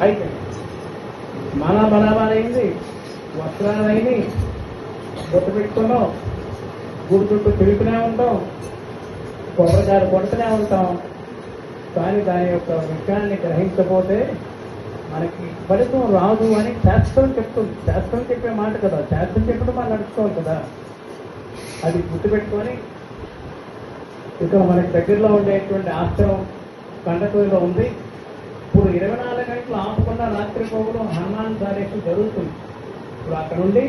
అయితే మన బలాబాలైంది, వస్త్రాలైంది, గుర్తు పెట్టుకున్నాం, గుడి చుట్టూ తిరుగుతూనే ఉంటాం, కొబ్బరికాయలు కొడుతూనే ఉంటాం. కానీ దాని యొక్క విషయాన్ని గ్రహించకపోతే మనకి ఫలితం రాదు అని శాస్త్రం చెప్తుంది. శాస్త్రం చెప్పే మాట కదా, శాస్త్రం చెప్పడం మనం నడుచుకోవాలి కదా. అది గుర్తుపెట్టుకొని ఇక్కడ మనకి దగ్గరలో ఉండేటువంటి ఆశ్రమం కండకూరులో ఉంది. ఇప్పుడు 24 గంటలు ఆపకుండా రాత్రి పోవడం హనుమాన్ కార్యక్రమం జరుగుతుంది. ఇప్పుడు అక్కడ నుండి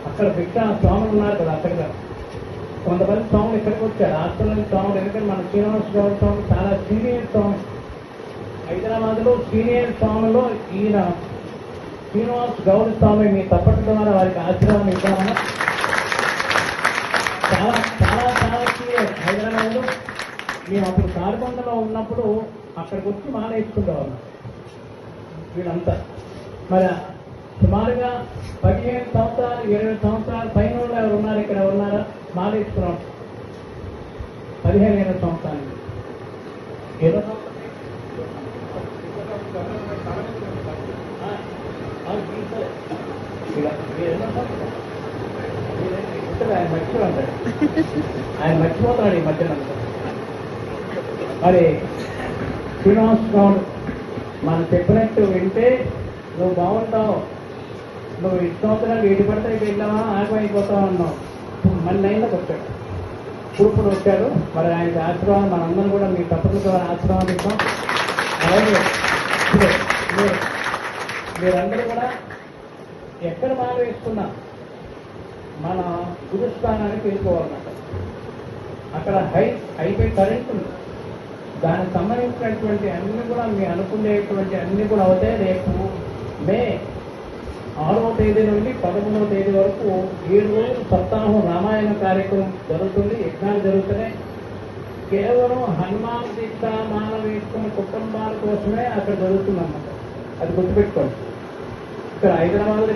అక్కడ భిక్షా స్వాములు ఉన్నారు కదా, అక్కడ కొంతమంది స్వాములు ఇక్కడికి వచ్చారు. ఆశ్రమం స్వాములు, ఎందుకంటే మన శ్రీనివాస గౌడ్ స్వామి చాలా సీనియర్ స్వామి. హైదరాబాద్లో సీనియర్ స్వాములో ఈయన శ్రీనివాస్ గౌడ్ స్వామి. మీ తప్పటి ద్వారా వారికి ఆశ్రమం ఇద్దామని చాలా చాలా చాలా సీనియర్. హైదరాబాద్లో మేము అప్పుడు కారుకొండలో ఉన్నప్పుడు అక్కడికి వచ్చి మానేసుకుంటాం వీళ్ళంతా. మరి సుమారుగా 15 సంవత్సరాలు 20 సంవత్సరాలు పైన ఎవరు ఉన్నారు? ఇక్కడ ఉన్నారా? మానేసుకున్నాం 15-20 సంవత్సరాలు. ఏదో ఆయన మర్చిపోతాడు, ఆయన మర్చిపోతాడు ఈ మధ్యన. మరి శ్రీనివాస్ గౌడ్ మనం చెప్పినట్టు వింటే నువ్వు బాగుంటావు, నువ్వు ఇష్టంగా ఎటు పడితే ఇటు వెళ్ళావా ఆగిపోయిపోతావు అన్నావు. మళ్ళీ లైన్లోకి వచ్చాడు, ఇప్పుడు వచ్చాడు. మరి ఆయనకి ఆశీర్వాదం మనందరం కూడా మీ తప్పని ద్వారా ఆశీర్వాదిస్తాం. అలాగే మీరందరూ కూడా ఎక్కడ బాగా వేసుకున్నా మన గురుస్థానానికి వెళ్ళిపోవాలన్నమాట. అక్కడ హైవే కరెంట్ ఉంది, దానికి సంబంధించినటువంటి అన్ని కూడా మీ అనుకునేటువంటి అన్ని కూడా అవుతాయి. రేపు మే 6వ తేదీ నుండి 11వ తేదీ వరకు 7 రోజులు సప్తాహం రామాయణ కార్యక్రమం జరుగుతుంది. యజ్ఞాలు జరుగుతున్నాయి. కేవలం హనుమాన్ దీక్ష మానవేసుకున్న కుటుంబాల కోసమే అక్కడ జరుగుతుందన్నమాట. అది గుర్తుపెట్టుకోండి. ఇక్కడ హైదరాబాద్లో